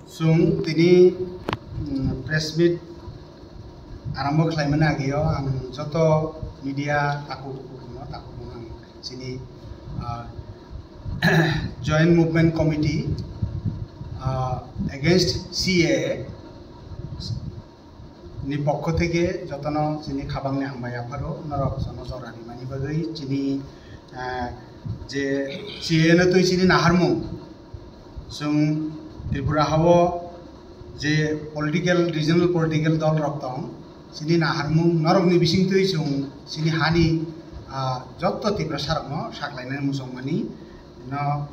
Sung tini press meet arambok klaiman agio ang joto media taku ang sini Joint Movement Committee against CAA ni pokko theke jotono sini khabangni hambaya pharo norok sonojor ani mani bagai sini je CAA na toi sini naharmung sung Tripura hawo je regional political dol roktong sini naharmung norok ni bising toi sung sini hani jotto Tripura sarokno saklainai musongmani no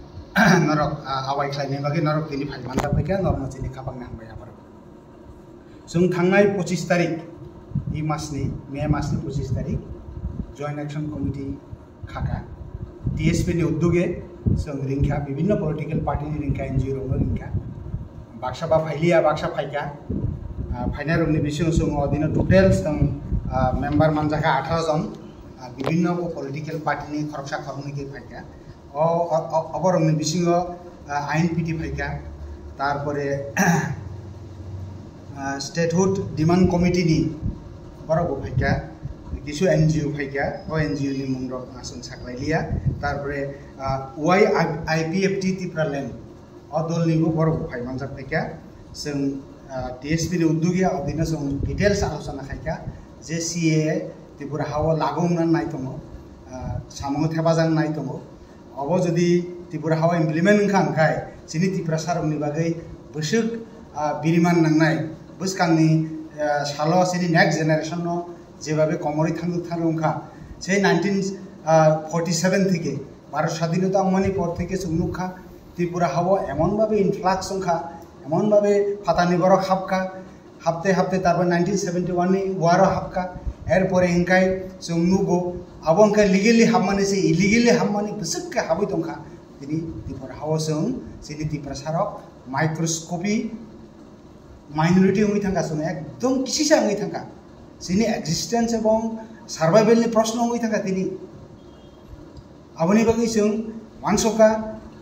norok awai khlainai bagi norok tini phaimanda paika norok sini khabangni hambaya pharo sung thangnai 25 tarik May masni 25 tarik Joint Action Committee khaka TSP ni udduge sung ringkha bibhinno political party ni ringkha NGO ro ringkha baksa ba phailia baksa phaika phaina rongni bising sung odino total sung member manjaka 18 jon bibhinno political party ni khoroksa khorongni ke phaika oborongni bisingo INPT phaika tarpore statehood demand committee ni borok phaika kisu NGO phaika NGO ni mungrok asun saklailia tarpore YIPFT Tripura land odol ni borok phai manjak phaika sung TSP ni uddugia odina sung details alochona khaika je CAA Tripura hawo lagumna nai tongo samongo thebajang nai tongo obo jodi Tripura hawo implement khangkai sini Tripura sarokni bagai busuk biriman nangnai buskangni salo sini next generation no যেভাবে কমরে থাঙ্গা সেই 1947 থেকে ভারত স্বাধীনতা আমমানি পর থেকে সুমুখা ত্রিপুরা হাওয়া এমনভাবে influx সংখ্যা এমনভাবে ফাতানি বড় হাপতে তারপর 1971 নি ওয়ারও হাপকা এরপরে হিংকাই সুমনুগো আবংকাই লিগেলি হামমানি সে ইলিগেলি হামমানি বসুককে হাবই দংখা তিনি ত্রিপুরা হাওয়া সং সিনি ত্রিপুরা সারক মাইক্রোস্কোপি মাইনরিটি হই থাঙ্গা সং একদম কিসিসা হই থাঙ্গা sini existence ebong survival ni proshno hoi thaka tini aboni bagi sung mansoka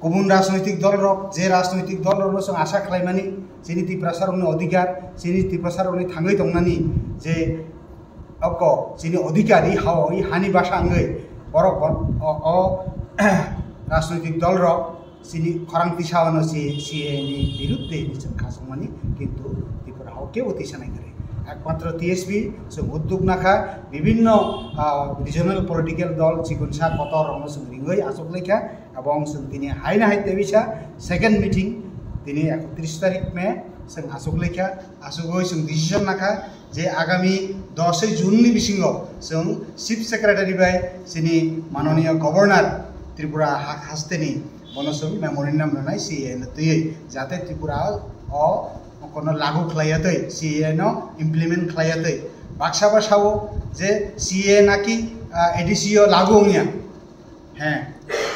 kubun rajnoitik dol rok je rajnoitik dol rok sung asha khlaimani sini Tripura sarokni odhikar sini Tripura sarokni thangai tongnani je oko sini odhikari hawai hani basha angai borok o rajnoitik dol rok sini khorang tisawano CAA ni biruddhe ni khasongmani kintu Tripura haw kebo tisanai kare একমাত্র TSP উদ্যোগ নাখা বিভিন্ন regional political দল চিকিৎসা কত রং রিঙ্গই আসক লেখা এবং তিনি hyena হাইতে বিশা সেকেন্ড মিটিং তিনি 31 তারিখ মে আসক লেখা আসগই ডিসিশন নাখা যে আগামী 10 জুন নি বিসিং চিফ সেক্রেটারি বাই সিনি মাননীয় গভর্নর ত্রিপুরা হাস্তেনি বনসং মেমোরেন্ডাম রানাই CAA নতুই যাতে ত্রিপুরা কোনো লাগু খাইয়াতৈ CAA no implement খাইয়াতৈ বাক্সা বাসাও যে CAA নাকি ADCO লাগু হইয়া হ্যাঁ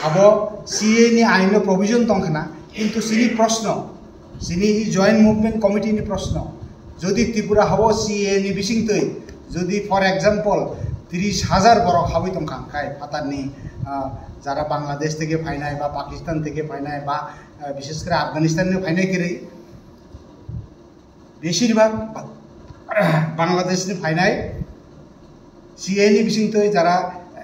আবো CAA ni আইনো প্রভিশন তংখানা কিন্তু সিনি প্রশ্ন সিনি জয়েন্ট মুভমেন্ট কমিটি নি প্রশ্ন যদি ত্রিপুরা হাবো CAA ni বিসিংতৈ যদি ফর এক্সাম্পল 30,000 বড় হাবই তংখাং খাই ফাতারনি যারা বাংলাদেশ থেকে ফাইনাই বা পাকিস্তান থেকে ফাইনাই বা বিশেষ করে আফগানিস্তান নি ফাইনাই করে বেশিরভাগ বাংলাদেশনি ফাইনাই CAA ni bisingtoi যারা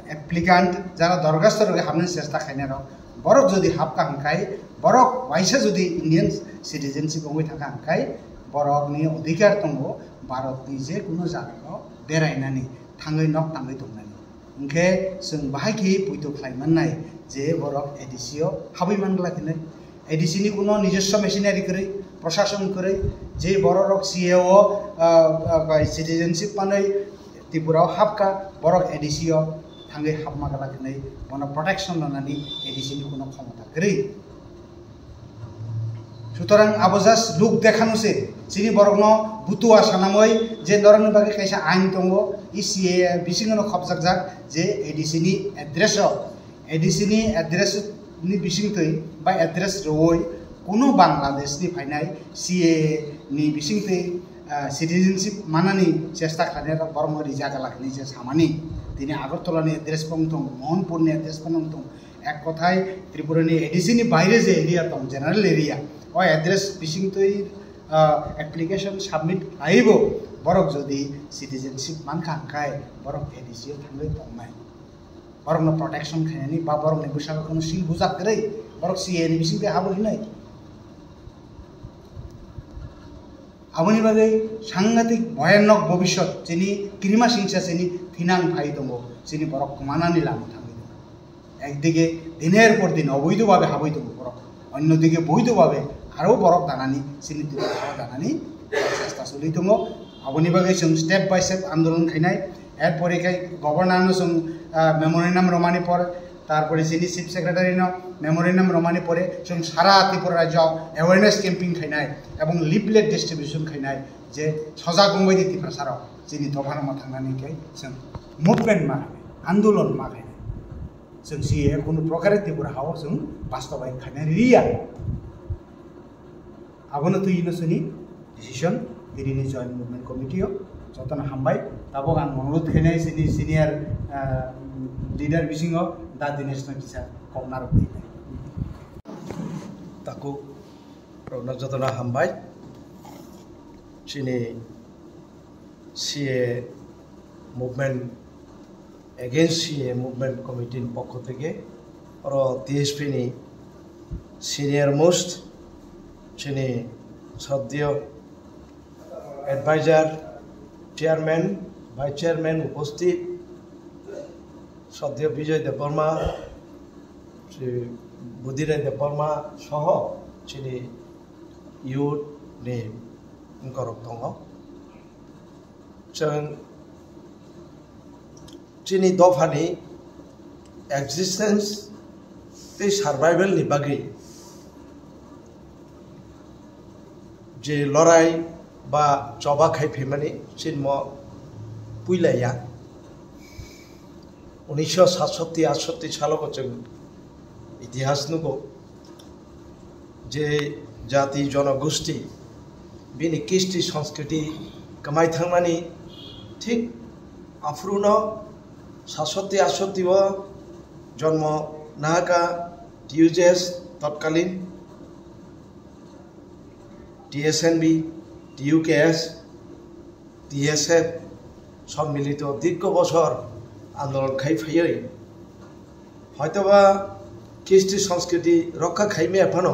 অ্যাপ্লিক্যান্ট যারা দরখাস্ত রগে হামনে চেষ্টা খাইনা রক বরক যদি হাবকা হাঙ্কাই বরক ওয়াইসা যদি ইন্ডিয়ান সিটিজেনশিপ হই থাকা হাঙ্কাই বরক নি অধিকার দङ ভারত नि যে কোনো জায়গাयाव বেরাইনানি थाङै नक थाङै दंनानि ओंखे जों बाहायखि पुइतो खालामनाय जे बरक ADCO हाबै मानगलाखिनै ADC ni কোনো নিজস্ব মেশিনারি করে প্রশাসন করে যে বড় রক CAO সিটিজেনশিপ পানাই ত্রিপুরাও হাবকা বড় ADCO থাঙ্গে হাবমা গলাখनै বন প্রটেকশন লানানি ADC ni কোনো ক্ষমতা করে সুতরাং আবজাস লুক দেখানোছে চিনি বরগ্ন বুতুয়া সানামই যে নরংনি বাকি কাইসা আইন দङ ই CAA বিসিংনো খবজাকজাক যে ADC ni address ni bisingtoi ba address roi কোনো Bangladesh ni ফাইনাই CAA ni bisingtoi citizenship manani চেষ্টা খানে বর্মরি জায়গা লাগনি যে সামানি তিনি Agartala ni address পংতং Mohanpur ni address পংতং এক কথায় ত্রিপুরা ni ADC ni বাইরে যে এরিয়া তং জেনারেল এরিয়া ও এড্রেস বিশিং তৈ এপ্লিকেশন সাবমিট আইব বরক যদি সিটিজেনশিপ মান খাঙ্কায় বরক এডিসিও থাকলে তংনাই বরকনো প্রটেকশন খাইনি বা বরক নি বৈশাখ কোনো সিল বুঝাত করে বরক সিএ নি বিশিং তে হাবো হিনাই আবনি বাদে সাংঘাতিক ভয়ানক ভবিষ্যৎ যিনি কিরিমা সিংসা যিনি ফিনাং ফাই দङ যিনি বরক মানানি লামো থাকি একদিকে দিনের পর দিন অবৈধভাবে হাবই দङ বরক অন্যদিকে বৈধভাবে আরও বরক দানানি যিনি দানানি চেষ্টা চলি দङ আবনি বাদে जों স্টেপ বাই স্টেপ আন্দোলন খাইনাই এরপরে গভর্নর जों মেমোরেন্ডাম রমানি পর তারপরে যিনি চিফ সেক্রেটারি মেমোরেন্ডাম রমানি পরে जों সারা ত্রিপুরা রাজ্য অ্যাওয়ারনেস ক্যাম্পিং খাইনাই এবং লিফলেট ডিস্ট্রিবিউশন খাইনাই যে সজাগ গংবাইদি ত্রিপুরাসারাव যিনি দফাनामा थांनानैखाय जों मुभमेन्ट माखाय आन्दोलन माखाय जों सिए কোনো প্রকারে ত্রিপুরাहाव जों বাস্তবায়ন খাইনাই रिया আবনো তুই ইনোসনি ডিসিশন বিরিনি জয়েন্ট মুভমেন্ট কমিটিও যতন হামবাই তাবো গান অনুরোধ খাইনাই যিনি সিনিয়র লিডার বিসিং दा दिनेश किसा कमनार ताको रौनक जतना हामबाय चिनी CA movement against CA movement committee पक्ष থেকে और टीएसपी नि सिनियर मोस्ट चिनी सद्य एडवाइजर चेयरमैन वाइस चेयरमैन उपस्थित सद्य विजय देवबर्मा श्री बुद्धिराय देवबर्मा सह चिनी यूथ नि गरब दङ जों चिनी दफानि एक्जिस्टेंस बे सार्भाइवेल नि बागै जे लड़ाई बा चबा खाइफैमानि चिन्म पुइलाया 1967-68 सालाव जों इतिहास नुगौ जे जाति जनगोष्ठी बिनि कृष्टि संस्कृति कमाई थांनानै ठीक आफ्रुनो 67-68 जन्म नागा टीयूजेस तत्कालीन टीएसएनबी टीयूकेएस टीएसएफ सम्मिलित दीर्घ बছর आंदोलन खाइफायै हयतोबा कृष्टि संस्कृति रक्षा खाइमे एफानो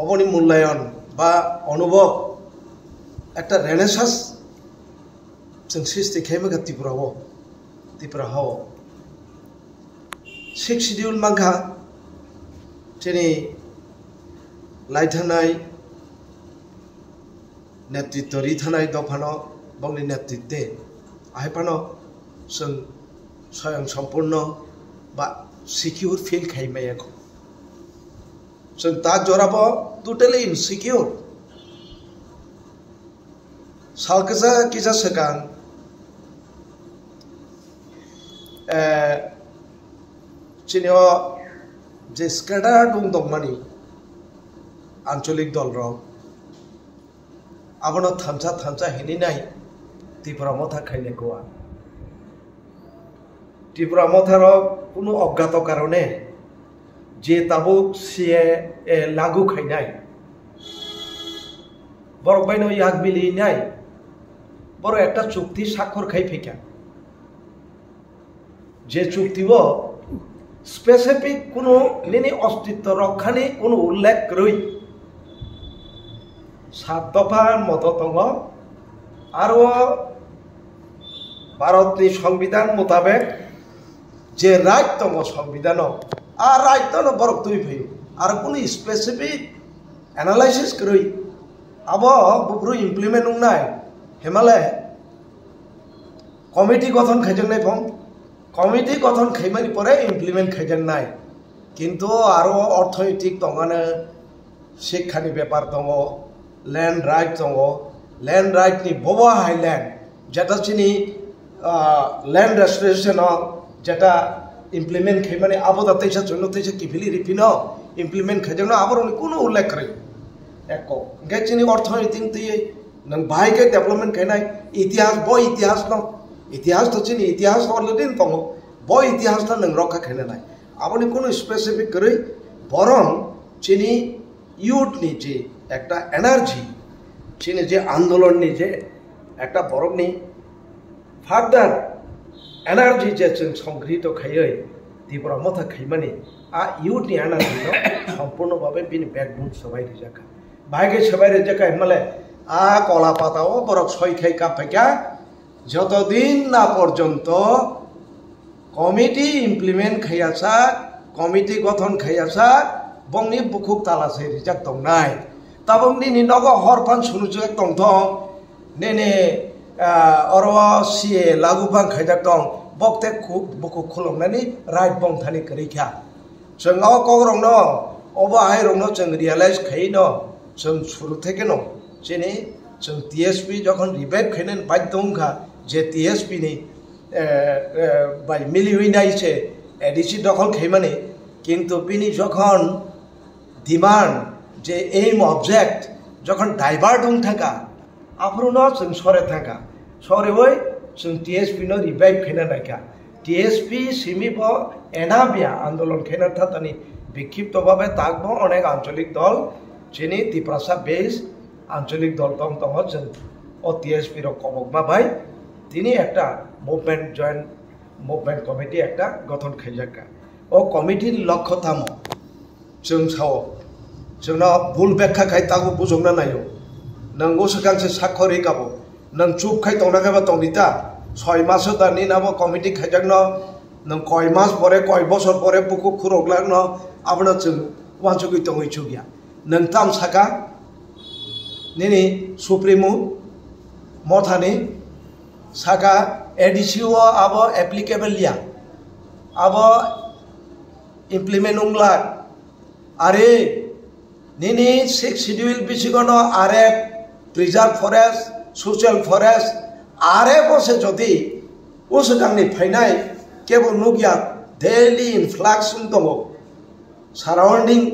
अबनि मूल्यायन बा अनुभव एक रेनेसास जों सृष्टि खाइमे त्रिपुराहाव 6 शिड्यूल मांखा जेने लाइथानाय नेतृत्व रिथानाय दफानो बंनि नेतृत्वे आहायफानो जों स्वयं सम्पूर्ण बा सिक्योर फील खाइमायाखौ जों दा जराबो टोटली इनसिक्योर सालकजा किजा सगां चिनियो जे स्केडार दंमानि आंचलिक दलराव आबनो थामसा हेनिनाय त्रिपुरा मथा खाइनायखौआ त्रिपुरा मथार कोनो अज्ञात कारणे जे ताबो सीए लागू खाइनाय बरक बायनो याग मिलिनाय बर एक चुक्ति स्वाक्षर खाइफैका जे चुक्तिबो स्पेसिफिक कोनो निनि अस्तित्व रक्षानि कोनो उल्लेख करै 7 दफा मत दङ आरो भारतनि संविधान मुताबिक जे राइट दङ संविधान आ राइट दङ बरक तुइ फैयो आरो कोनो स्पेसिफिक एनालाइसिस करै अब बुब्रु इमप्लिमेंट नंनाय हिमालय कमिटी गठन खाइजोंनाय फं कमिटी गठन खाइमानि परे इमप्लिमेंट खाइजोंनाय किन्तु आरो अर्थनैतिक दङानो शिक्षानि बेपार दङ लैंड राइट दङ लैंड राइट नि बबा हाइलैंड जेटा चिनि लैंड रेस्टोरेशन जेटा इमप्लिमेंट खाइमानि आबोदा तैसा जन्नो तैसा किफिलि रिफिनो इमप्लिमेंट खाइजोंनो आबरनि कोनो उल्लेख करै एको गेचिनि अर्थनैतिक तै नों बाहायके डेभलपमेंट खाइनाय इतिहास ब इतिहास न इतिहास तो चिनि इतिहास अलरेडी दङ ब इतिहास न नों रक्षा खाइनाय आबनि कोनो स्पेसिफिक करै बरं चिनि ইউথনি যে একটা এনার্জি চিনি যে আন্দোলননি যে একটা বরফনি ফার্দার এনার্জি যে जों সংগৃহীত খাইयै ত্রিপুরা মথা খাইমানি आ ইউথনি এনার্জি সম্পূর্ণভাবে বিনি ব্যাকবোন সবাই রেজাকা বাইকে সবাই রেজাকা মানে आ কলা পাতাও বরফ ছয় খাই কাপাইকা যতদিন না পর্যন্ত কমিটি ইমপ্লিমেন্ট খাইয়াছা কমিটি গঠন খাইয়াছা বংনি বুকুক তালাসে রিজাক দंनाय তাবংনি নগ হরফান সুনুজক দंथं নেনে अरो सीए लागुफां खायजाक दं बक्ते बुकुक खुलुमनानै राइट बं थानि करिखा जों कगरं न अबा हायरं न जों रियलाइज खायो न जों शुरू থেকে न जेने जों टीएसपी যখন রিভাইভ খাইनेन बाध्य दंखा जे टीएसपी नि बाय मिलिउइनायसे एडिसि दखल खाइमाने किन्तु बिनि যখন डिमांड जे एम ऑब्जेक्ट যখন डाइभार्ट दं थाका आफुरनो जों सरे थाका सरे वै जों टीएसपी नो रिवाइव खाइना नायका टीएसपी सिमिब एनाबिया आंदोलन खाइना थातानि विक्षिप्तभावे ताकबो अनेक आंचलिक दल जेनि तिप्रासा बेस आंचलिक दल दं दङ जों ओ टीएसपी रो कबकमा भाई तिनि एकटा मुभमेंट जॉइंट मुभमेंट कमिटी एकटा गठन खाइजाका ओ कमिटिर लक्ष्य थामो जों साव जोंना भुल व्याख्या खाइ तागो बुजोंना नायो नंगौ सिगांसे साखरि गाबो नों चुप खाइ दंनाखाबा दंनिता 6 मास दानि नाबो कमिटि खाइजाकनो नों कय मास परे कय बছর परे बुकु खुरगलाकनो आबनो जों वानसुगि दंगै चुगिया नों ताम साका निनि सुप्रीमो मथानि साका एडिसिओ आबो एप्लीकेबल लिया आबो इमप्लिमेंट उंगला आरे निनि 6 शेड्यूल बिसिगनो आरे प्रिजार्व फरेस्ट सोशल फरेस्ट आरे बसे जदि उस गांनि फाइनाय केबो नुगिया डेली इनफ्लक्स दङ सराउंडिंग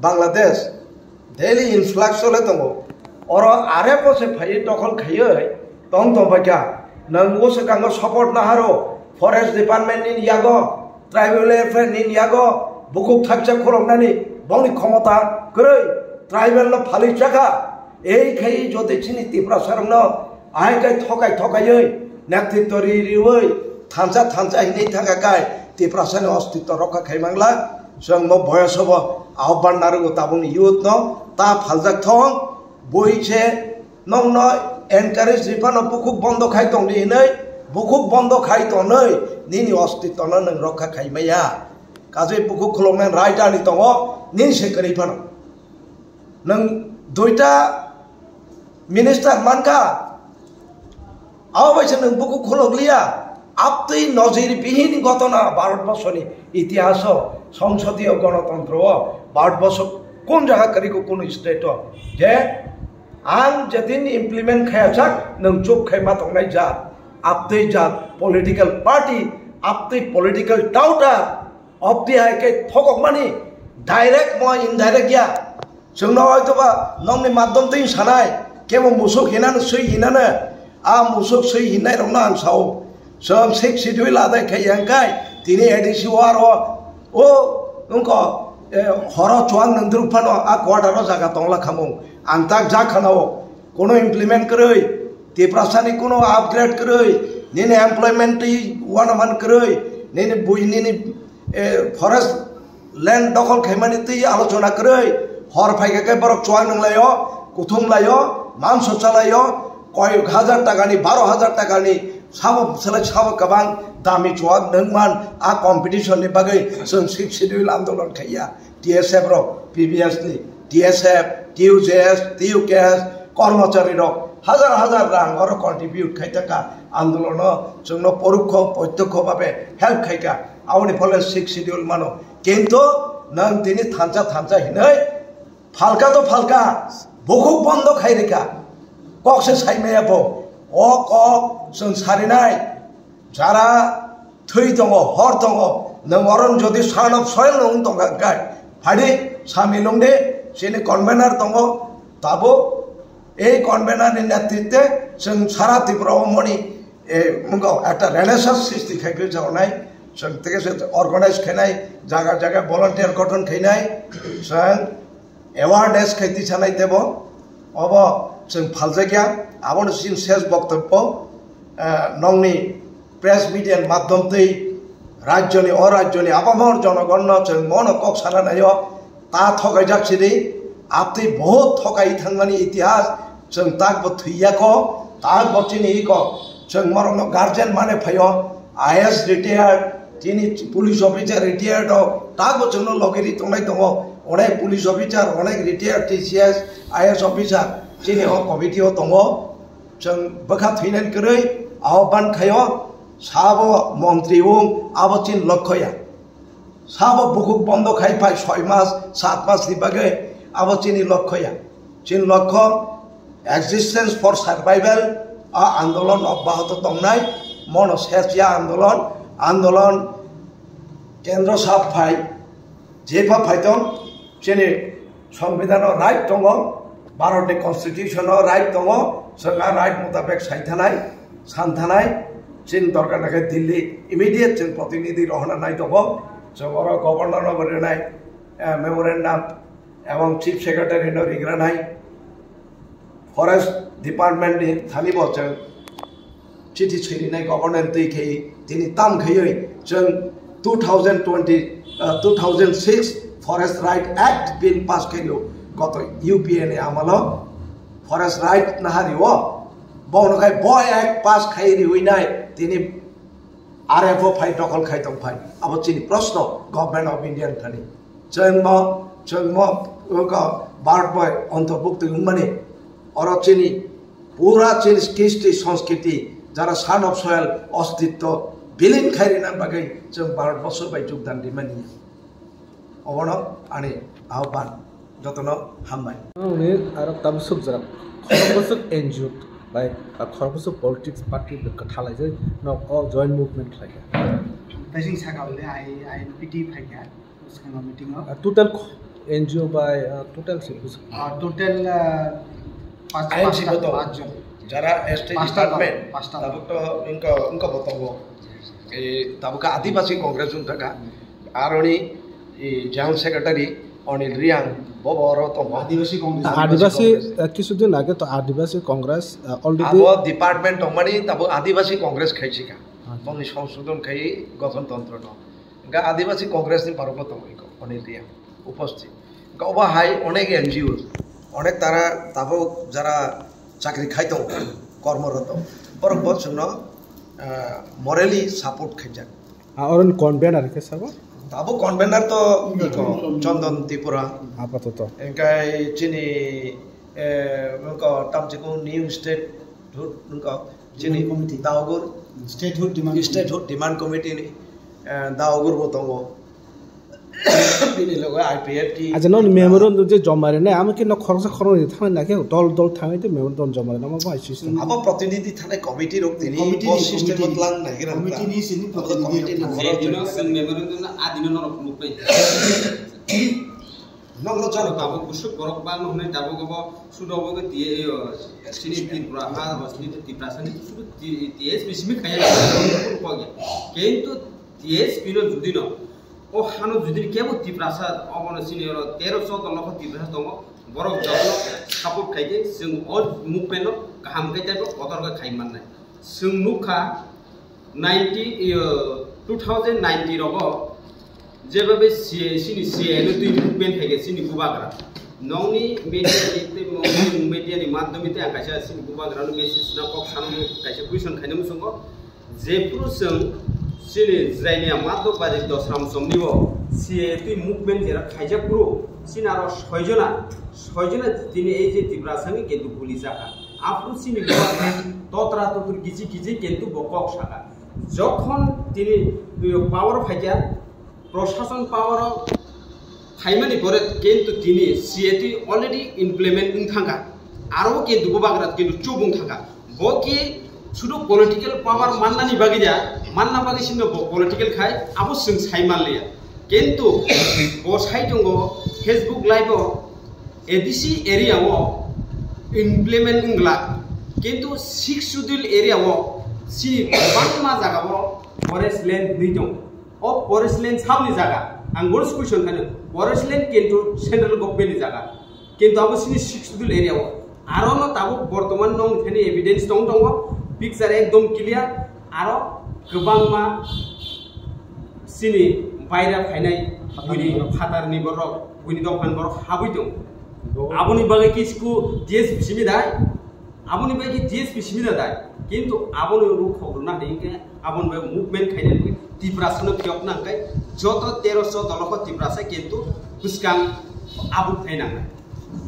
बांग्लादेश डेली इनफ्लक्स ले दङ और आरे बसे फाइ दखल खायो दं दंबाया नों उस गांगो सपोर्ट ना हारो फरेस्ट डिपार्टमेंट नि यागो ट्राइबल एफेयर नि यागो बुकुक थाकचा खरंनानि बंनि क्षमता गरै ट्राइबल न फालि जाका এই খাই যদি চিনি ত্রিপুরা সারং আই গাই ঠকাই ঠকাই নেতৃত্ব রিওই থানসা থানসা হিনে থাকা গাই ত্রিপুরা সারং অস্তিত্ব রক্ষা খাই মাংলা जों न बयस हब आह्वान नारगो ताबुन यूथ न ता फालजाक थं बइसे नंग न एनकारेज रिफान बुकुक बंद खाइ दं दिनै बुकुक बंद खाइ तनै निनि अस्तित्व न नों रक्षा खाइ मैया काजे बुकुक खुलंनाय राइटानि दङ निन सेकरि फान नों दुइटा मिनिस्टार मानका आवबायसे नों बुकु खुलगलिया आपतै नजिरबिहीन घटना भारतवर्षनि इतिहास संसदीय गणतंत्र भारतवर्ष कोन जागा करिको कोन स्टेट जे आं जेदिन इमप्लिमेंट खायाजाक नों चुप खायमा दंनाय जात आपतै जात पलिटिकल पार्टी आपतै पलिटिकल डाउटार अफ दि हाइके थगकमानि डाइरेक्ट म इनडाइरेक्ट या जोंनाव हयतोबा नंनि माध्यम तै सानाय केबो मुसुक हिनानो सै हिनानो आ मुसुक सै हिनाय रंना आं साव जों 6 शेड्यूल आदाय खाययांखाय दिनै एडिसिओ आरो ओ नंको हर चुआं नंद्रुफानो आ क्वार्टारो जागा दंला खामो आं ताक जा खानाव कोनो इमप्लिमेंट करै टिप्रासानि कोनो अपग्रेड करै निने एमप्लॉयमेंट वन मान करै निने बुइनिनि फरेस्ट लैंड दखल खायमानि तै आलोचना करै हर फाइके बरक चुआं नंलायो कुथुम लायो मान सचालायो कय हजार टाकानि 12,000 टाकानि साबो सलाय साबो गोबां दामि चुआं नंमान आ कम्पिटिशन नि बागै जों 6 शेड्यूल आंदोलन खाया टीएसएफ रो पीबीएसनि टीएसएफ टीयूजेएस टीयूकेएस कर्मचारी रो हजार हजार रां और कन्ट्रिब्यूट खायताका आंदोलन जोंनो परोक्ष प्रत्यक्ष भाबे हेल्प खायका आवनि फले 6 शेड्यूल मानो किन्तु नों दिनै थानसा थानसा हिनै फालका तो फालका बुकुक बंद खायरेका ककसे साइमायाबो अ कक जों सारिनाय जारा थै दङ हर दङ नों अरन जदि सान अफ सयल नों दंगाय फादि सामि नंदे सेनि कन्वेनार दङ ताबो এই কনভেনারের নেতৃত্বে जों सारा त्रिपुराव मनि मुंगो একটা রেনেসান্স সৃষ্টি খাইবে যাওনাय जों থেকে अर्गानाइज खायनाय जागा जागा भलन्टियार गठन खायनाय जों एवारनेस खायती सानाय देब अब जों फालजागिया आबनो सिन शेष बक्तव्य नंनि प्रेस मीडिया माध्यम तै राज्यनि अराज्यनि आबामर जनगण जों मन कक सानायो ता थगायजाखिनि आपति बहुत थगाय थांमानि इतिहास जों ताकबो थैयाखो ताक बचिनि इको जों मरनो गार्जियन माने फयो आईएएस रिटायर्ड तिनि पुलिस ऑफिसर रिटायर्ड ताकबो जोंनो लगेरि तंनाय दङ अनेक पुलिस ऑफिसर अनेक रिटायर्ड टीसीएस आईएएस ऑफिसर तिनि कमिटियाव दङ जों बखा थैनाय गरै आह्वान खायो साबो मंत्री आबचिन लक्ष्य साबो बुकुक बंद खाई पाई 6 मास 7 मास नि बागे आबचिनी लक्ष्य चिन लक्ष्य एक्जिस्टेंस फॉर सर्वाइवल आंदोलन अब्याहत दंनाय मन सेचिया आंदोलन केंद्र साफ फाई जेफा फाइदं चिनि संविधान राइट दङ भारतनि कन्स्टिट्यूशन राइट दङ जोंहा राइट मुताबिक सायथानाय सानथानाय चीन दरकार नाके दिल्ली इमिडिएट जों प्रतिनिधि रहना नाय दङ जों गवर्नर बरनाय मेमोरेंडम एवं चीफ सेक्रेटरी नो रिग्रानाय फरेस्ट डिपार्टमेंट नि थानि बचों चिठी छैरिनाय गवर्नर दैखै दिनै ताम खैयै जों 2006 forest right act bill pass कइलो गत यूपीए ने आमल फरेस्ट राइट नाहारिओ बौनखाय बय एक्ट पास खाइरि हुइनाय तिनी आरएफओ फाइ दखल खाइ दं फाइ अब चिनि प्रश्न गभर्नमेंट ऑफ इंडिया थानि जों भारत बय अंतर्भुक्त हुमने और चिनी पूरा चिनी कृष्टि संस्कृति जरा सान ऑफ सॉइल अस्तित्व बिलीन खाइरिना बागै जों भारतवर्ष बाय योगदान दिमानि अबन आनि आह्वान जतन हामबाय उनि आरो ताबसुक जरा खरबसुक एनजिओ बाय खरबसुक पॉलिटिक्स पार्टी कथालायजै न जॉइंट मूवमेंट लायगा ताइसिं सागावले आईएनपीटी फाइगा उसका meeting total NGO by total सिर्फ टोटल 5 जन जरा एसटी डिपार्टमेंट तब तो इनका बताओ ए तब का आदिवासी कांग्रेस उनका आरोनी जनरल सेक्रेटरी अनिल रियांग बबरो तो आदिवासी किछुदिन आगे तो आदिवासी कांग्रेस ऑलरेडी अब डिपार्टमेंट तमानी तब आदिवासी कांग्रेस खाइछिका बंनि संशोधन खाइ गठनतंत्र न गा आदिवासी कांग्रेस नि पारको तो अनिल रियांग उपस्थित गावबा हाई अनेक एनजीओ अनेक तारा तब जरा चाकरी खाइतो कर्मरत बरक बचनो मरेली सपोर्ट खाइजा और कन्वेनर के सब तब कन्वेनर तो चंदन त्रिपुरा आपातत एंकाय चिनी तामचिको न्यू स्टेट चिनी दाउगुर स्टेटहुड डिमांड कमिटी दाउगुर बतंगो बिनि लगा आईपीएफटी आज न मेमोरेंडम जे जमारे नै आम के न खरस खरन थांय नाके दल थांय ते मेमोरेंडम जमारे नामा बाय सिस्टम अब प्रतिनिधि थाने कमिटी रोक्तिनि सिस्टम मतलां नागिरा कमिटी नि सिनि प्रतिनिधि दिनो सन मेमोरेंडम आदिनो न रुपै नगलो चालु बाबु गुसुक बरक बान हुने दाबो गबो सुदबो के दिए सिनि त्रिपुरा हा हसनि त्रिप्रासनि सुदु टीएस बिसिमि खाया रुपगे किन्तु टीएस पिनो जुदिनो ओ हानो जुदि केबो त्रिप्रासा अबनो सिनि 1314 लख त्रिप्रासा दङ बरक जनो सपोर्ट खाइजे जों अल मुभमेन्ट गाहाम खाइजाबो अदरगा खाइमाननाय जों नुखा 2019 रगो जेबाबे सिनि सिएनो दुइ मुभमेन्ट खाइगे सिनि गुबाग्रा नंनि मीडियानि माध्यमिते आकाशा सिनि गुबाग्रानो मेसेज ना कक सानो काइसे क्वेश्चन खाइनमु संगो जेपुर जों सिनि जायनिया मादो बाजे दसराम समनिबो सिएति मुभमेन्ट जेरा खाइजापुरो सिनारो 6 जना दिनै এই যে त्रिप्रासानि केन्तु पुलिस जाका आपरु सिनि तत्रा ततुर किछि केन्तु बकक साका যখন তিনি পাওয়ার ফাইজা প্রশাসন পাওয়ার খাইমানি পরে কিন্তু তিনি সিএটি অলরেডি ইমপ্লিমেন্টিং থাকা আরও কিন্তু গোবাগ্রা কিন্তু চুবুং থাকা বকি শুধু পলিটিক্যাল পাওয়ার মান্নানি বাগিয়া মান্না বাগি সিনে পলিটিক্যাল খাই আবো जों সাইমালিয়া কিন্তু বসাই দङ ফেসবুক লাইভ এডিসি এরিয়াও ইমপ্লিমেন্টিং লা কিন্তু 6 শিডিউল এরিয়াও सि बांमा जागाबो फरेस्ट लैंड नहीं दं ओ फरेस्ट लैंड सामनि जागा आं बोर्स क्वेश्चन खाने फरेस्ट लैंड किंतु सेंट्रल गवर्नमेंट जागा কিন্তু abo sini 6 schedule area o aro no tabo bortoman nong thani evidence dong picture ekdom clear aro gobang ma sini baira phainai buni phatar ni borok buni dofan borok habui dong aboni bagai kisku DSP simi dai aboni bagai DSP simi dai কিন্তু aboni ruk khogna dingke abon bagai movement khainai tiprasno pyok nangkai joto 1300 doloko tiprasa কিন্তু buskang abu phainang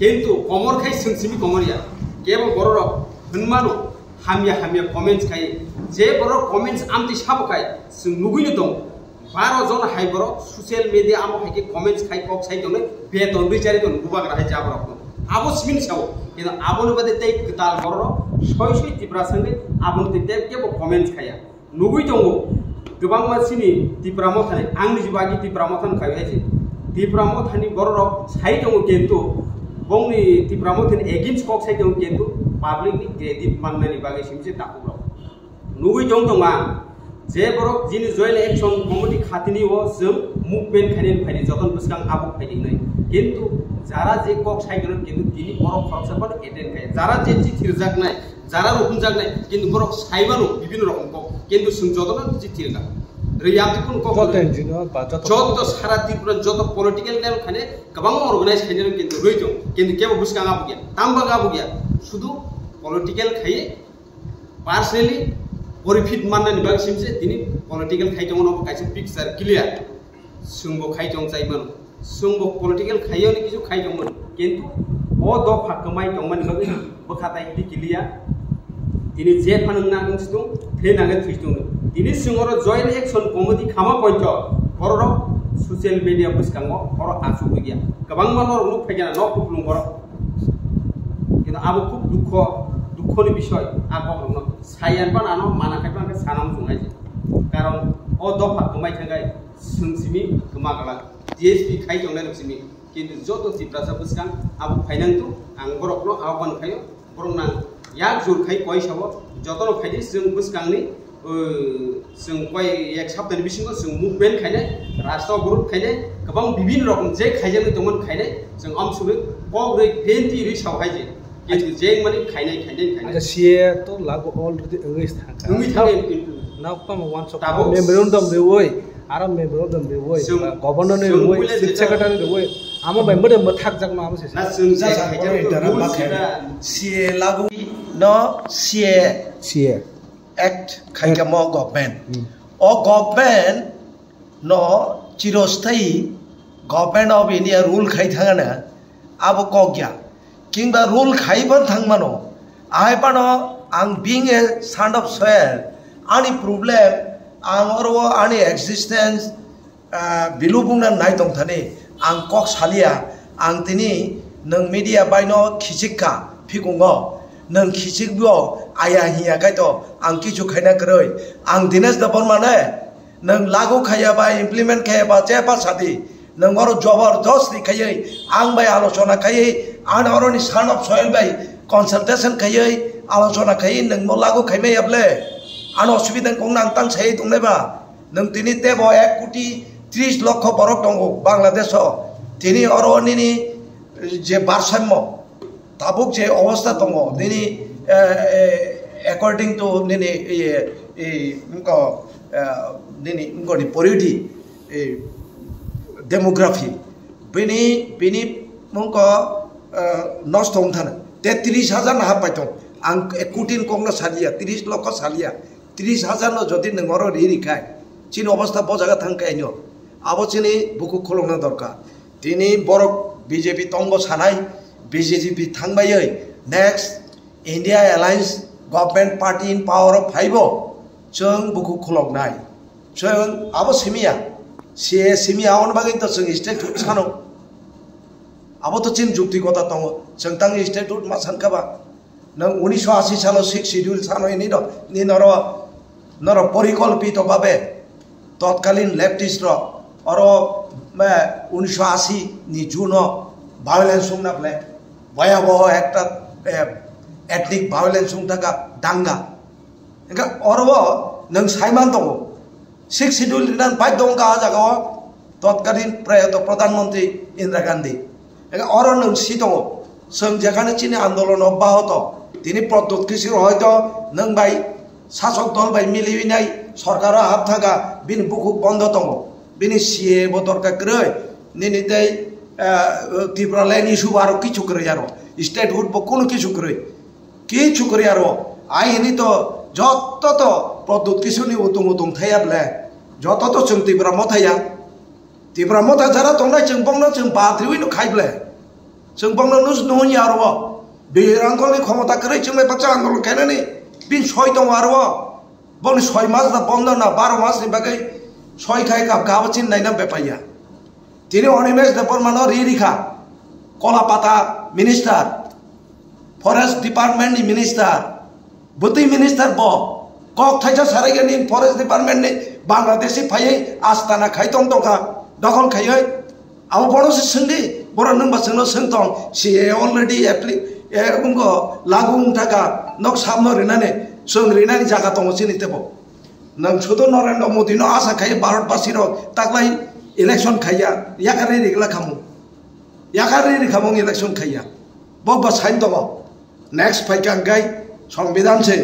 কিন্তু komor khai sungsimi komoria kebo borok hunmano hamya comments khai je borok comments amti sabokai sung nuguino dong 12 জন হাই borok social media amo haike comments khai kok sai dong beton বিচারি dong bubagra hai jaborok abo simin sawo কিন্তু aboni bade tei tal borok সই ত্রিপুরা সঙ্গে aboni te kebo comments khaya nugui dong gobang masini Tripura মথানে angni jibagi Tripura মথান khai haise Tripura মথানি borok sai dong কিন্তু bongni Tripura মথানি against kok sai dong কিন্তু public ni credit mannani bagi simse takuro nugui dong ma je borok jini joint action committee khatini o जों movement khainen phaini joton buskang abu phaini nai কিন্তু যারা যে cock Saigon কিন্তু তিনি বড় খরচা করে এটেন খায় যারা যে চিঠির জাগ নাই যারা রকম জাগ নাই কিন্তু বড় সাইবানো বিভিন্ন রকম কক কিন্তু সুন যতন চিঠির গা রিয়াতি কোন কক যত সারা ত্রিপুরা যত পলিটিক্যাল লেভেল খানে গোবাং অর্গানাইজ খাইনে কিন্তু রইতো কিন্তু কেবল বুসকাং আবু গিয়া তামবা আবু গিয়া শুধু পলিটিক্যাল খাইয়ে পার্সোনালি পরিফিট মাননানি বাগ সিমছে তিনি পলিটিক্যাল খাইতো মনো কাইছে পিকচার ক্লিয়ার সুংবো খাইতো চাইমান sungbo political khayo ni kisu khai dongmon kintu o do phakamai dongmani bagi bokhatai dikilia tini je phanung na ngsitung theinanga thistung tini singoro joint action committee khama pointo bororo social media buskango boro asu giya kabang manor nuk phegena nok kuplung boro kintu abo khub dukho ni bishoy abo no sayan pan ano mana kai pan sanam sungai karon o do phakamai thangai sungsimi kemagala DSP khai jongna nusimi kintu joto tiprasa buskang abu phainang tu ang borok no awan khayo borok nang yak jur khai koi sabo joto no khaidi sung buskang ni sung koi ek sapta ni bisingo sung movement khaine rashtra group khaine kabang bibin rokom je khaijang ni tomon khaine sung amsuri pogrei 20 ri saw haije kintu jeng mani khaine acha sie to lago already erase thaka numi thake now come one shot memorandum de oi ara memorandum de oi governor ne oi chief secretary de oi ama member de mathak jak ma amse na sung ja khaijang sie lagu no sie act khaigamo government o government no chirosthai government of India rule khai thangana abo kogya kingba rule khaiban thangmano aipano ang being a son of soil ani problem ang oro ani existence bilubungna nai tong thane ang kok salia ang tini nang media baino khichikka phikungo nang khichikbo aya hiya kaito ang kichu khaina kroi ang dinesh da bormane nang lagu khaya ba implement khaya ba chepa sadi nang oro jobardasti khayai ang bai alochona khayai an oro ni son of soil bai consultation khayai alochona khai nang mo lagu khaimai able an osubidang kong nang tang sei tung leba nang tini tebo 1 কোটি 30 লক্ষ borok tongo bangladesh tini oro nini je barshammo tabuk je obostha tongo tini according to nini inko nini inko ni priority demography bini mungko nostong thana 33000 na hapaitong ang 1 কোটি kong na salia 30 লক্ষ salia 30,000 no jodi nengoro ri khai chin obostha bojaga thangkai no abo chini buku kholongna dorkar tini borok BJP tongo sanai BJP thangbai next India Alliance government party in power of 5 chung buku kholongnai chung abo simia on bagin to chung statute sano abo to chin jukti kotha tongo chung tang statute ma sankaba nang 1980 salo 6 schedule sano ni noro পরিকল্পিত ভাবে তৎকালীন leftist or 1980 নি June violence সুংনা play ভয়াবহ একটা ethnic violence সুংটাকা দাঙ্গা একা অরব নং Saiman দङ 6 schedule নান পাই দङ কা জাগা তৎকালীন প্রয়াত প্রধানমন্ত্রী ইন্দিরা গান্ধী একা অর নং সি দङ जों যেখানে চিনি আন্দোলন অব্যাহত তিনি প্রদ্যোৎ কিশোর হয়তো নং বাই শাসক দল বাই মিলিবিনাই সরকারা হাত থাকা বিনি বুকুক বন্ধ দङ বিনি সিএ বো দরকার করে নিনি দেই ত্রিপুরা ল্যান্ড ইস্যু আরো কিছু করে আরো স্টেটহুড বো কোনো কিছু করে আরো আইনি তো যত তো প্রদ্যোৎ কিশোরনি উতুং উতুং থাইয়াবলে যত তো जों ত্রিপুরা মথা যারা দंनाय जों बंनो जों बाद्रिउइनो खाइब्ले जों बंनो नुस नहनि आरो बेरांगलनि क्षमता करे जों बाचा आंदोलन खायनानै बिन सय दङ आरो बंनि 6 मास दा बंद ना 12 मासनि बागै सय खाय गाबचिन नायना बेपाया তিনি অনিমেষ দেববর্মানো রিরিখা কলাপাতা মিনিস্টার ফরেস্ট ডিপার্টমেন্টনি মিনিস্টার বুতি মিনিস্টার ব কক থাইছা সারাইগানি ফরেস্ট ডিপার্টমেন্টনি বাংলাদেশি ফাयै আস্তানা খাইতং दंखा दखल खायै आव बड़ोसो सोंदि बर' नोंबा सोंनो सोंथं सि अलरेडि उंगो लागुं थाका नक सामनो रिनानै जों रिनानि जागा दङ सिनितेबो नों सुदो नरेन्द्र मोदी नो आसा खायो भारतबासी रो ताकलाय इलेक्शन खाया याकारि रिगला खामु इलेक्शन खाया बबा साइन दङ नेक्स्ट फाइकां गाय संविधान से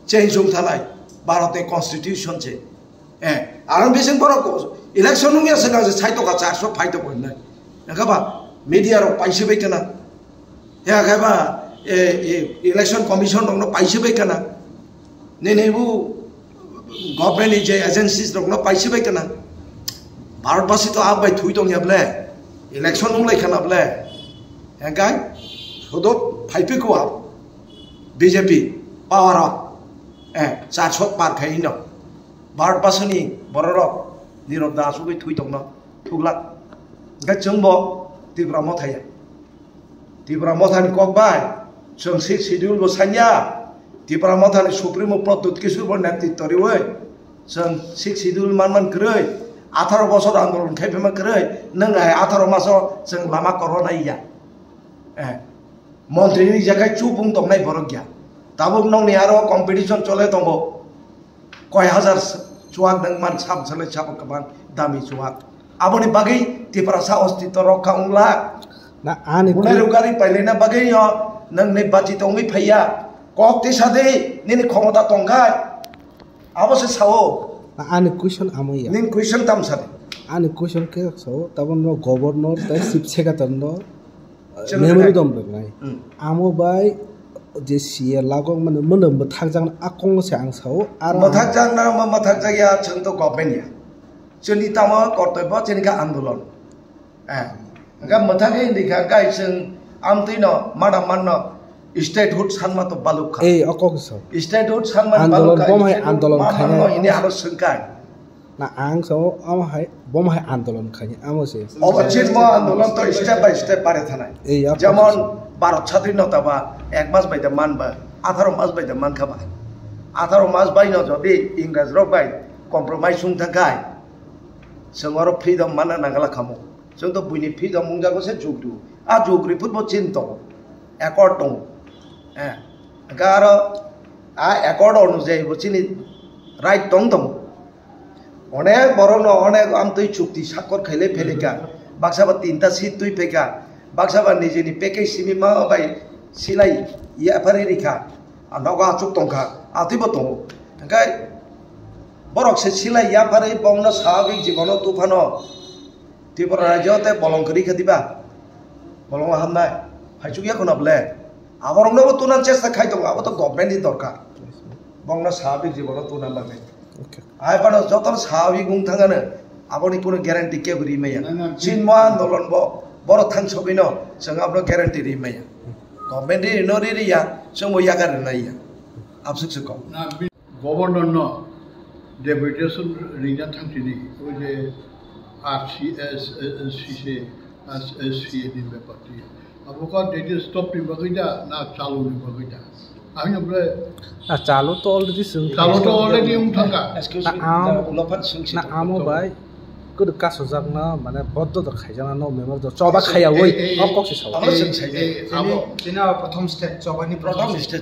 चेंज थानाय भारतनि कन्स्टिट्यूशन से आरो बेसिं बर' इलेक्शन नुङिया सिगां साइटका 400 फाइट बन्नाय नखाबा मीडिया रो पाइसे बैकना या खाबा इलेक्शन कमिशन दंनो पाइसे बैकना नेनेबु गभर्नमेंट जे एजेंसीज दंनो पाइसे बैकना भारतबासी तो आबाय थुइ दं याबले इलेक्शन नुंलायखानाबले गाय सदो फाइपेको आ बीजेपी पावर 400 पार खाइनो भारतबासीनि बर'रक नीरब दास बै थुइ दंनो थुगलाक गाय जोंबो त्रिपुरा मथाया त्रिपुरा मथानि ककबाय जों 6 शिड्यूल बो सान्या त्रिपुरा मथानि सुप्रीमो प्रद्योत किशोर बो नेतृत्व रिवै जों 6 शिड्यूल मानमान करै 18 বছর आंदोलन खाइफेमा करै नों 18 मासो जों लामा करनाइया मन्त्रीनि जागाय चुपुं दंनाय बरगया दाबो नंनि आरो कम्पिटिशन चले दंबो कय हाजार चुवाक नों मान साब चले साब कबां दामी चुवाक आबोनि बागै त्रिपुरा सा अस्तित्व रक्षा उंला ना आनि गुनारुगारि पाइलेना बागै नों नै बाजि दंमै फैया कक्ति सादे निनि क्षमता दंखाय आबोसे सावो आनि क्वेश्चन आमैया निन क्वेश्चन ताम सादे आनि क्वेश्चन के सावो तबन नो गवर्नर ताय chief secretary no memorandum दंनाय Amo by J सिए लागो माने मोनो मथाकजां आकं से आं सावो आरो मथाकजां ना मथाकजाया जों तो गभर्नमेन्टया जोंनि तामा कर्तव्य जेनिका आन्दोलन गा मथाकै दिखा गाय जों आमतैनो माडा माननो स्टेटहुड सानमा तो बालुखा ए अकसो स्टेटहुड सानमा बालुखा आन्दोलन खायना इनि आरो सोंखाय ना आं सावो आमहाय बमहाय आन्दोलन खायनि आमसे अबचित म आन्दोलन तो स्टेप बाय स्टेप बारे थानाय जेमन भारत स्वाधीनता 1 मास बायदा मानबा 18 मास बायदा मानखाबा 18 मास बायनो जदि इंराज रक बाय कम्प्रोमाइज सुं थाखाय जों आरो फ्रीडम माना नांगला खामो जों तो बुइनि फ्रीडम मुंजागो से जुगदु आ जुगरि फुटबल चिन दं एकर्ड दं गारो आ एकर्ड अनुयायी बचिनि राइट दं अनेक बरनो अनेक आमतै चुक्ति साकर खाइले फेलेका बाक्साबा 3टा सीट तुइ फेका बाक्साबा निजेनि पेकेज सिमी मा बाय सिलाइ या फारे रिखा नगा चुक दंखा आतिबो दं गाय बरक से सिलाइ या फारे बंगनो स्वाभाविक जीवन तुफानो त्रिपुरा राज्यते बलंकरि खदिबा बलं हामनाय फाइचुगिया खनाबले आबरंनोबो तुनान चेष्टा खाइ दं आबो तो गभर्नमेन्टनि दरकार बंगनो स्वाभाविक जीवन तुनान बागै आइ पानो जतन स्वाभाविक उं थाङानो आबोनि कोनो ग्यारान्टी के रिमाया चिन्म आन्दोलन बर थांसबिनो जों आबनो ग्यारान्टी रिमाया गभर्नमेन्टनि नरिरिया जों यागार नाया आबसुकसुक गभर्नर न डेपुटेशन रिना थांथिनि ओ जे आरसीएससीसे एससी नि बेपाती अबका डेट स्टप नि बगैदा ना चालु नि बगैदा आंनि ब्ले चालु तो अलरेडी उं थांगा ना आमो bye good kaso jagna mane boddo to khaijana no memor to choba khaya oi okok se saw amro sing saide abo jina prothom step chobani prothom step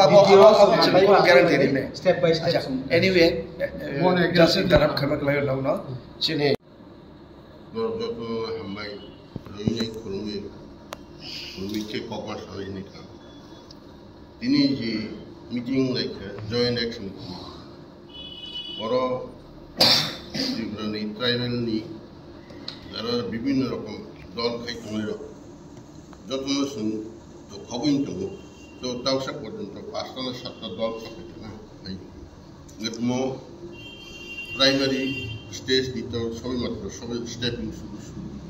abo guarantee ri me step by step anyway just interrupt khamak layo no no chini joto hambai roi khurumi Mike Kokma Salinika. Tiniji meeting like joint action. Or Tibrani, Trivalni, there are Bibin Rokum, Dog Haikumiro, Jotunson to Covington, to Tausapotan to Pastor Sata Dog Socket. Get more primary stage dito sobi stepping solution.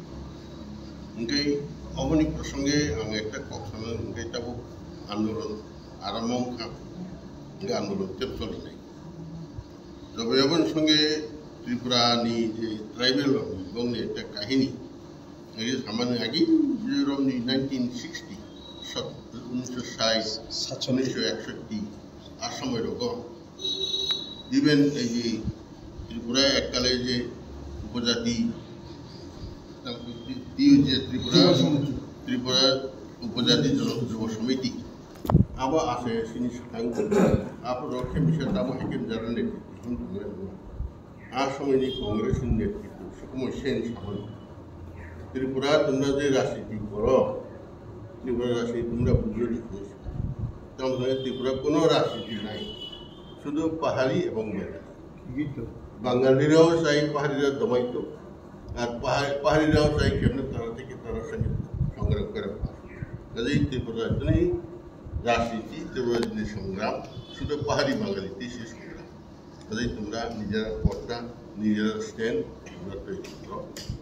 Ngay oboni prasonge ang ekta koksana ngay tabu andolon aramong ka ngay andolon tepsoli nai. Jobe obon songe Tripura ni tribal bong ni ekta kahini. Ngay saman agi Europe ni 1960 1960 asamoy rogo. Even a Tripura Ekale Upajati Tripura Upajati Josomiti. Aba Ase Sinis after the Commission Tama Hakim Jarane, Asamini Congress in the Sukumo Shen Saman. Tripura Tunda de Rasiti Koro, Tripura Rasi Tunda Pujuri, Tamsa Tripura Kuno Rasiti Nine. Sudah pahari abang mereka. Bangal dirau saya pahari dah domai tu. Pahari dirau saya kerana taraf kita rasanya sanggram kerap. Jadi Tripura ini rasi Tripura ini sanggram. Sudah pahari Bangal itu sih sanggram. Jadi tumra nijar kota, nijar stand, berapa itu?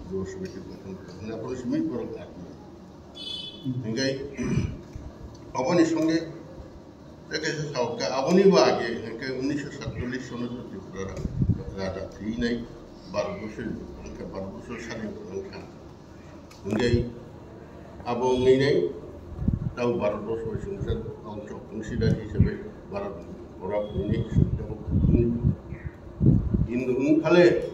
Dua sebetul betul. Kenapa harus mesti berangkat? Enggak. Apa ni sange? Kasi sa ka aboni ba age ke 1947 sono to Tripura rada tinai barbusul ka barbusul sari ka ngai abo ngai tau barbusul sungsan tau chok consider hisabe barat ora ini sudah Hindu khale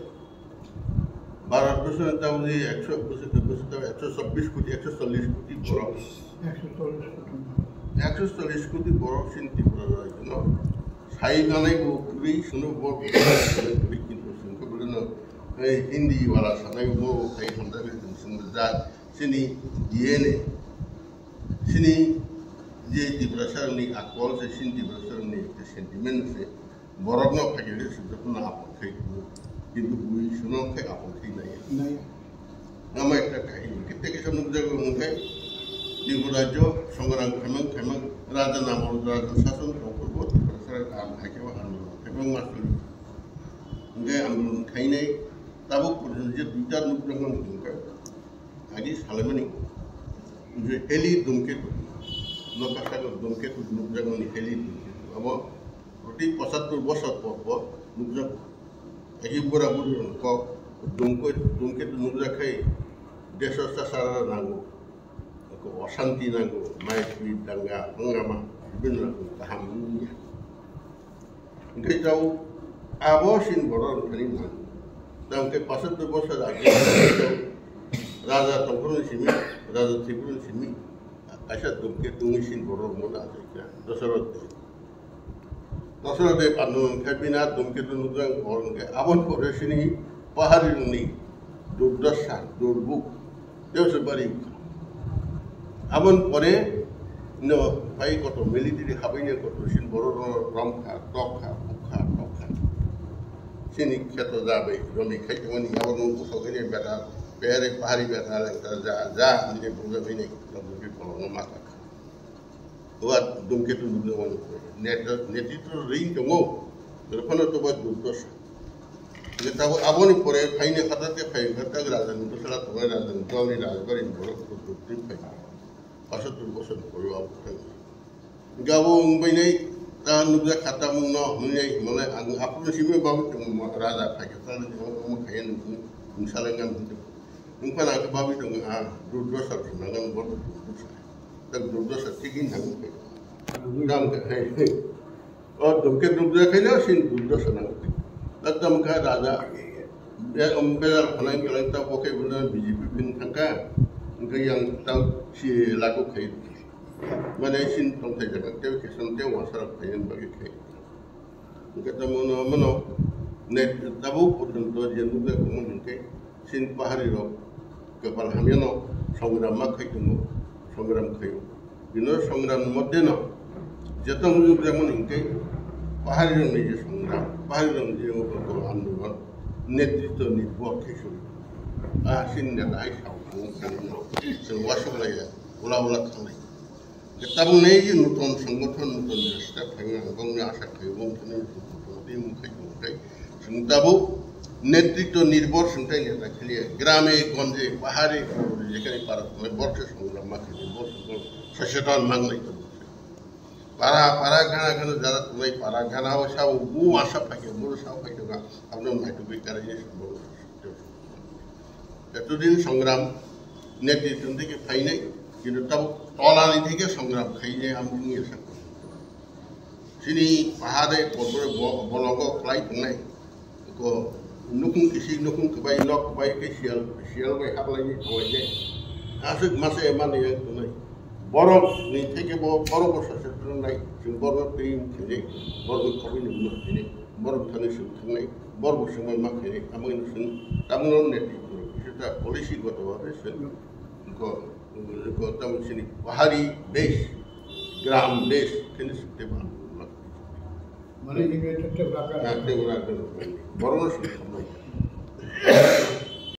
barbusul tau ni 126 কোটি 140 কোটি বড় 140 কোটি বড় চিন্তি করা জন্য সাই গানাই বকরি শুনো বড় কিন্তু শুনতে বলে না এই হিন্দি ওয়ালা সানাই বো এই হন্দাবে শুনতে যা সিনি ডিএনএ সিনি যে ডিপ্রেশননি আকল সে সিনি ডিপ্রেশননি একটা সেন্টিমেন্ট সে বড় না ফাইলে শুধু না আপখাই কিন্তু বুই শুনো খাই আপখাই নাই আমার একটা কাহিনী কেতে কিছু জায়গা মুখাই Tripura Songarang Kemang Raja Namor Raja Sasun Tongkorbo Tripura Am Hakewa Andolon Kemang Masuk Ngai Andolon Kainai Tabuk Perjanjian Bijar Nukrangan Dungka Adi Salamani Ngai Heli Dungketu Nokasaka Dungketu Nukrangan Heli Dungketu Abo Roti 75 বছর পর Nukrak Agi Bura Buru Kok Dungketu Nukrakai Desasa Sarara Nangu Osanti nago, maiki dangga, pengama, benar paham dunia. Kita tahu abosin boron kaliman. Dan ke pasal tu bosar lagi. Raja Tongkron sini, Raja Tripura sini, asal tu tungisin boron mula saja. Dosorot panun kabinet tu nudang boron ke. Abon boron sini pahari ni, durdasan, durbuk, dia sebalik. Abon pore no pai koto military habine koto sin bororo ramkha tokha bukha sini kheto jabe romi khaitoni abon ko sogene beta pere pahari beta la ja ni buga bine no bugi polo no mata wat dumketu dubne won netito ring tongo terkono to bad dubdos neta aboni pore phaine khatate phai gata rajan to sala to rajan tawni rajbarin boro ko dubtin phai pasal tu bosan koyo abu kan. Gabung begini, tan nubza kata mungno, mulai apa sih bawa tu raja pakai tan orang kain misalnya kan, mungkin aku bawa tu dua satu nangan bodoh tak dua satu tinggi nangan. Dam kan, oh mungkin nubza kainnya sih dua satu nangan. Latam kan raja, dia benar kalau yang tak pakai benar BJP bintangkan. Enggak yang tahu si lagu kain, mana sin tong terjaga, tapi kesan dia wasar kain bagi kain. Enggak tahu mana net tahu pun tu dia juga kemudian kain sin pahari lo kepala hamil lo, sanggup mak kain tu, সংগ্রাম খাইও কিন্তু সংগ্রাম মধ্যে ন যেত যেমন ইনকে পাহাড়ি রঙের যে সংগ্রাম পাহাড়ি রঙের যে আন্দোলন নেতৃত্ব নির্ভর খেসুর আসিন নেতা আই সাউ ওয়াসলাই ওলা ওলা খালাই তার নেই যে নতুন সংগঠন নতুন চেষ্টা থাকবে আমি আশা খাইব মোটামুটি মুখাই সুংতাবো নেতৃত্ব নির্ভর সুংটাই নেতা খেলিয়ে গ্রামে গঞ্জে পাহাড়ে যেখানে পারা বর্ষে সংগ্রাম মাখে সচেতন মাংলাই পারা পারা ঘানা ঘানা যারা তোমায় পারা ঘানা সাও বু আশা পাইকে বড় সাও পাইকে না আপনার মাইটু বেকারে সম্ভব এতদিন সংগ্রাম নেতৃত্ব থেকে ফাই নাই কিন্তু তাও তলানি থেকে সংগ্রাম খাই যায় আমি আশা করি সিনি পাহাড়ে পর্বরে বলগ ফ্লাই নাই নতুন কৃষি নতুন কবাই নক কবাই কে শিয়াল শিয়াল বাই হাবলাই খাওয়াই যায় আসুক মাসে মানে নাই বরফ নি থেকে বড় বর্ষা ক্ষেত্র নাই বরফ পেয়ে খেলে বরফ খাবি নুন খেলে বরফ থানে সুখ থাকনাই বরফ সময় মা খেলে আমি তেমন নেতৃত্ব সেটা পলিসিগতভাবে তেমন সিনি পাহাড়ি দেশ গ্রাম দেশ কিন্তু শিখতে পারবো মানে বড় সময়